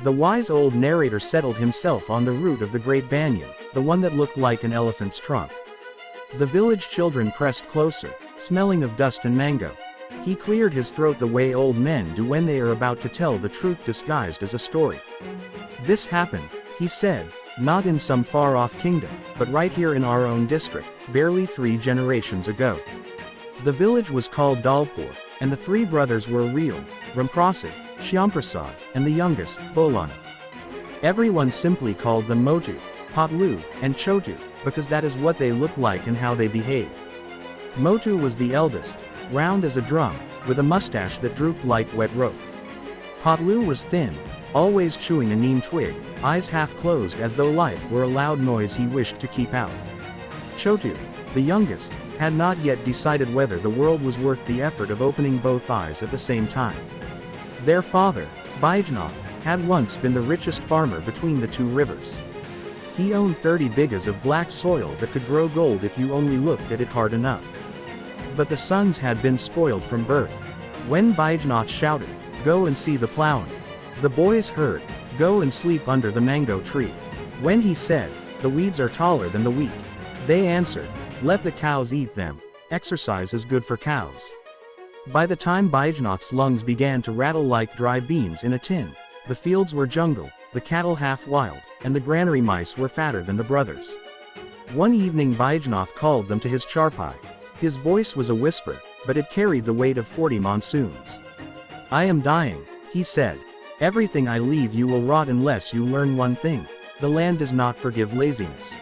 The wise old narrator settled himself on the root of the great banyan, the one that looked like an elephant's trunk. The village children pressed closer, smelling of dust and mango. He cleared his throat the way old men do when they are about to tell the truth disguised as a story. This happened, he said, not in some far-off kingdom, but right here in our own district, barely 3 generations ago. The village was called Dalpur, and the 3 brothers were real, Ramprasad, Shyamprasad, and the youngest, Baijnath. Everyone simply called them Motu, Patlu, and Chhotu, because that is what they looked like and how they behaved. Motu was the eldest, round as a drum, with a mustache that drooped like wet rope. Patlu was thin, always chewing a neem twig, eyes half closed as though life were a loud noise he wished to keep out. Chhotu, the youngest, had not yet decided whether the world was worth the effort of opening both eyes at the same time. Their father, Baijnath, had once been the richest farmer between the 2 rivers. He owned 30 bighas of black soil that could grow gold if you only looked at it hard enough. But the sons had been spoiled from birth. When Baijnath shouted, "Go and see the plowing," the boys heard, "Go and sleep under the mango tree." When he said, "The weeds are taller than the wheat," they answered, "Let the cows eat them. Exercise is good for cows." By the time Baijnath's lungs began to rattle like dry beans in a tin, the fields were jungle, the cattle half wild, and the granary mice were fatter than the brothers. One evening Baijnath called them to his charpai. His voice was a whisper, but it carried the weight of 40 monsoons. "I am dying," he said. "Everything I leave you will rot unless you learn one thing: the land does not forgive laziness.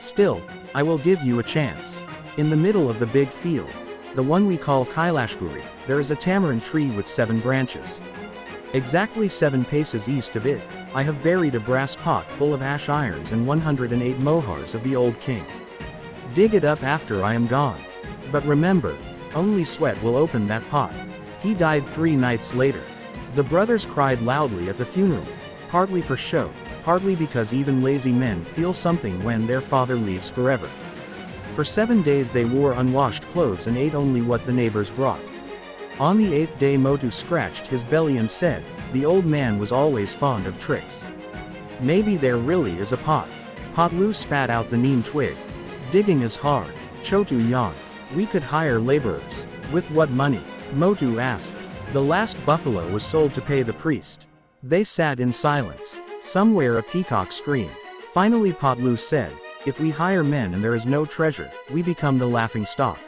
Still, I will give you a chance. In the middle of the big field, the one we call Kailashpuri, there is a tamarind tree with 7 branches. Exactly 7 paces east of it, I have buried a brass pot full of ash irons and 108 mohars of the old king. Dig it up after I am gone. But remember, only sweat will open that pot." He died 3 nights later. The brothers cried loudly at the funeral, partly for show, partly because even lazy men feel something when their father leaves forever. For 7 days they wore unwashed clothes and ate only what the neighbors brought. On the 8th day Motu scratched his belly and said, "The old man was always fond of tricks. Maybe there really is a pot." Patlu spat out the neem twig. "Digging is hard." Chhotu yawned. "We could hire laborers." "With what money?" Motu asked. "The last buffalo was sold to pay the priest." They sat in silence. Somewhere a peacock screamed. Finally Patlu said, "If we hire men and there is no treasure, we become the laughing stock.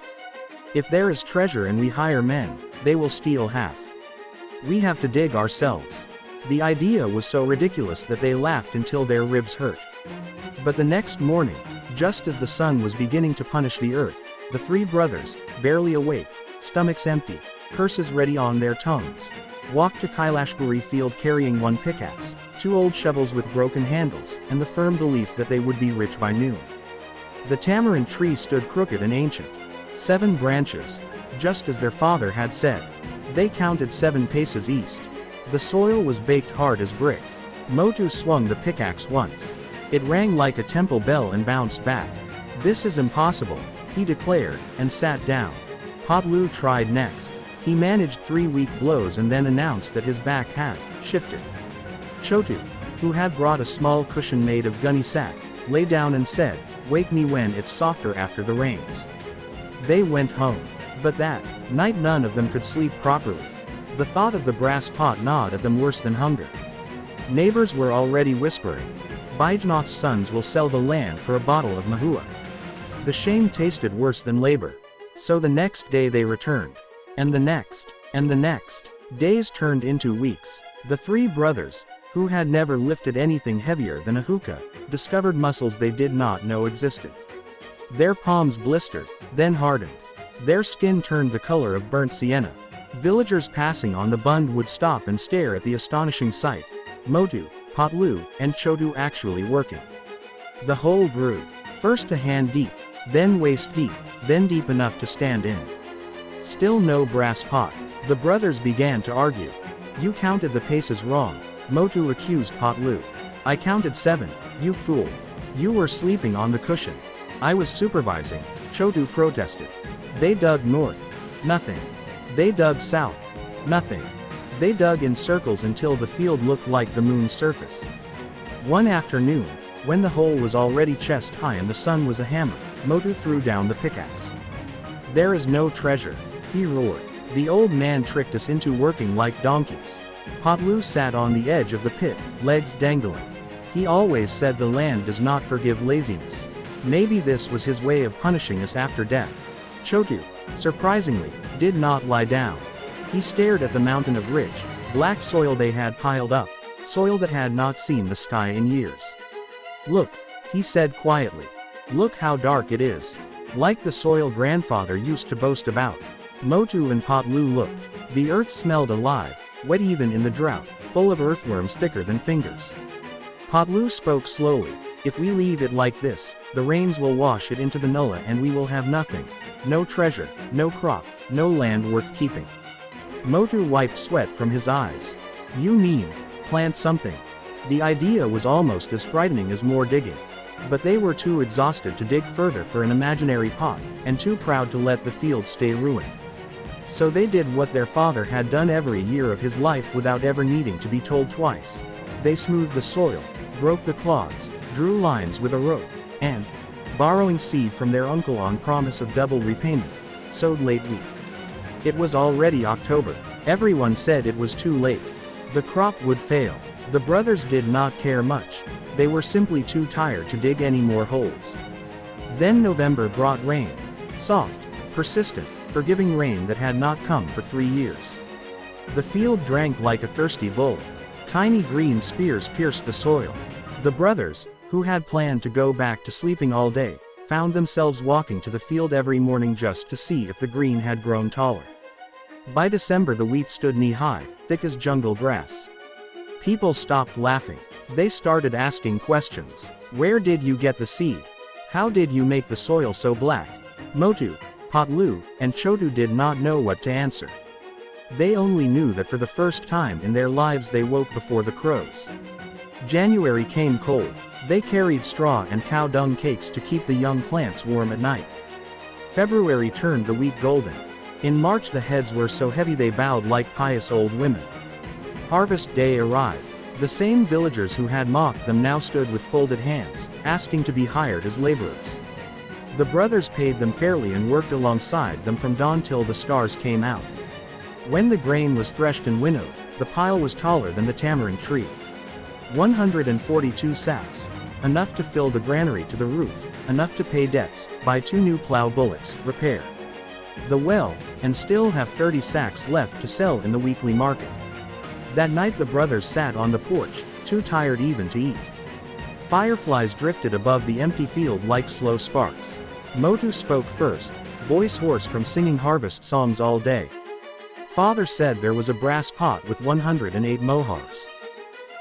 If there is treasure and we hire men, they will steal half. We have to dig ourselves." The idea was so ridiculous that they laughed until their ribs hurt. But the next morning, just as the sun was beginning to punish the earth, the 3 brothers, barely awake, stomachs empty, curses ready on their tongues, walked to Kailashpuri field carrying 1 pickaxe, 2 old shovels with broken handles, and the firm belief that they would be rich by noon. The tamarind tree stood crooked and ancient. 7 branches, just as their father had said. They counted 7 paces east. The soil was baked hard as brick. Motu swung the pickaxe once. It rang like a temple bell and bounced back. "This is impossible," he declared, and sat down. Patlu tried next. He managed 3 weak blows and then announced that his back had shifted. Chhotu, who had brought a small cushion made of gunny sack, lay down and said, "Wake me when it's softer after the rains." They went home. But that night none of them could sleep properly. The thought of the brass pot gnawed at them worse than hunger. Neighbors were already whispering, "Baijnath's sons will sell the land for a bottle of mahua." The shame tasted worse than labor. So the next day they returned. And the next. And the next. Days turned into weeks. The 3 brothers, who had never lifted anything heavier than a hookah, discovered muscles they did not know existed. Their palms blistered, then hardened. Their skin turned the color of burnt sienna. Villagers passing on the bund would stop and stare at the astonishing sight. Motu, Patlu, and Chhotu actually working. The hole grew, first a hand deep, then waist deep, then deep enough to stand in. Still no brass pot. The brothers began to argue. "You counted the paces wrong," Motu accused Patlu. "I counted 7, you fool. You were sleeping on the cushion." "I was supervising," Chhotu protested. "They dug north. Nothing. They dug south. Nothing. They dug in circles until the field looked like the moon's surface. One afternoon, when the hole was already chest high and the sun was a hammer, Motu threw down the pickaxe. "There is no treasure," he roared. "The old man tricked us into working like donkeys." Patlu sat on the edge of the pit, legs dangling. He always said the land does not forgive laziness. Maybe this was his way of punishing us after death. Chhotu, surprisingly, did not lie down. He stared at the mountain of rich, black soil they had piled up, soil that had not seen the sky in years. "Look," he said quietly. "Look how dark it is. Like the soil grandfather used to boast about." Motu and Patlu looked. The earth smelled alive, wet even in the drought, full of earthworms thicker than fingers. Patlu spoke slowly. "If we leave it like this, the rains will wash it into the nulla and we will have nothing. No treasure, no crop, no land worth keeping." Motu wiped sweat from his eyes. "You mean, plant something?" The idea was almost as frightening as more digging. But they were too exhausted to dig further for an imaginary pot, and too proud to let the field stay ruined. So they did what their father had done every year of his life without ever needing to be told twice. They smoothed the soil, broke the clods, drew lines with a rope, and, borrowing seed from their uncle on promise of double repayment, sowed late wheat. It was already October. Everyone said it was too late. The crop would fail. The brothers did not care much. They were simply too tired to dig any more holes. Then November brought rain. Soft, persistent, forgiving rain that had not come for 3 years. The field drank like a thirsty bull. Tiny green spears pierced the soil. The brothers, who had planned to go back to sleeping all day, found themselves walking to the field every morning just to see if the green had grown taller. By December the wheat stood knee-high, thick as jungle grass. People stopped laughing. They started asking questions. "Where did you get the seed? How did you make the soil so black?" Motu, Patlu, and Chhotu did not know what to answer. They only knew that for the first time in their lives they woke before the crows. January came cold. They carried straw and cow dung cakes to keep the young plants warm at night. February turned the wheat golden. In March the heads were so heavy they bowed like pious old women. Harvest day arrived. The same villagers who had mocked them now stood with folded hands, asking to be hired as laborers. The brothers paid them fairly and worked alongside them from dawn till the stars came out. When the grain was threshed and winnowed, the pile was taller than the tamarind tree. 142 sacks. Enough to fill the granary to the roof, enough to pay debts, buy 2 new plow bullocks, repair the well, and still have 30 sacks left to sell in the weekly market. That night the brothers sat on the porch, too tired even to eat. Fireflies drifted above the empty field like slow sparks. Motu spoke first, voice hoarse from singing harvest songs all day. "Father said there was a brass pot with 108 mohars."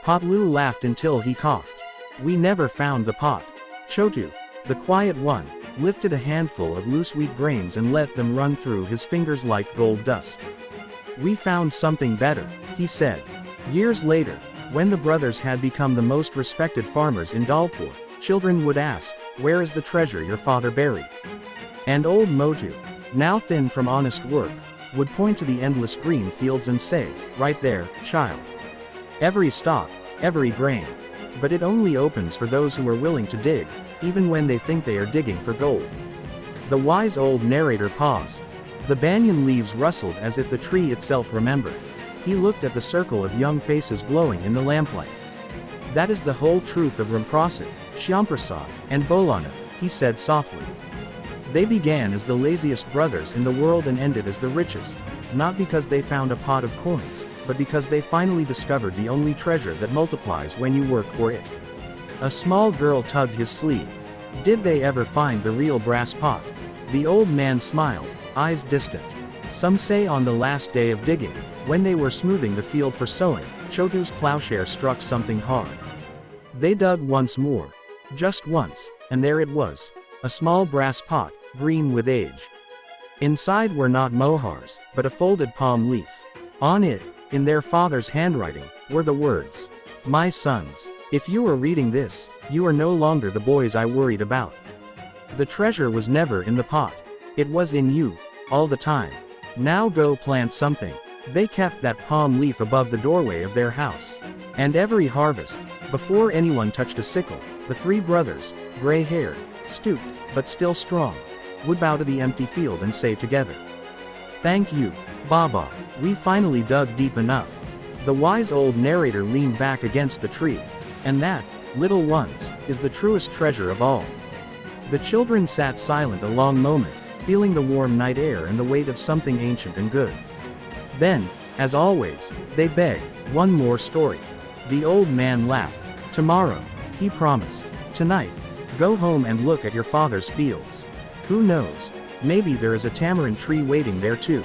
Patlu laughed until he coughed. "We never found the pot." Chhotu, the quiet one, lifted a handful of loose wheat grains and let them run through his fingers like gold dust. "We found something better," he said. Years later, when the brothers had become the most respected farmers in Dalpur, children would ask, "Where is the treasure your father buried?" And old Motu, now thin from honest work, would point to the endless green fields and say, "Right there, child. Every stalk, every grain. But it only opens for those who are willing to dig, even when they think they are digging for gold." The wise old narrator paused. The banyan leaves rustled as if the tree itself remembered. He looked at the circle of young faces glowing in the lamplight. "That is the whole truth of Ramprasad, Shyamprasad, and Baijnath," he said softly. They began as the laziest brothers in the world and ended as the richest, not because they found a pot of coins, but because they finally discovered the only treasure that multiplies when you work for it. A small girl tugged his sleeve. "Did they ever find the real brass pot?" The old man smiled, eyes distant. "Some say on the last day of digging, when they were smoothing the field for sowing, Chhotu's plowshare struck something hard. They dug once more. Just once, and there it was. A small brass pot, green with age. Inside were not mohars, but a folded palm leaf. On it, in their father's handwriting, were the words, "My sons, if you are reading this, you are no longer the boys I worried about." The treasure was never in the pot. It was in you, all the time. Now go plant something. They kept that palm leaf above the doorway of their house. And every harvest, before anyone touched a sickle, the three brothers, gray-haired, stooped, but still strong, would bow to the empty field and say together, "Thank you, Baba, we finally dug deep enough." The wise old narrator leaned back against the tree. And that, little ones, is the truest treasure of all. The children sat silent a long moment, feeling the warm night air and the weight of something ancient and good. Then, as always, they begged, "One more story." The old man laughed. "Tomorrow," he promised. "Tonight, go home and look at your father's fields. Who knows, maybe there is a tamarind tree waiting there too."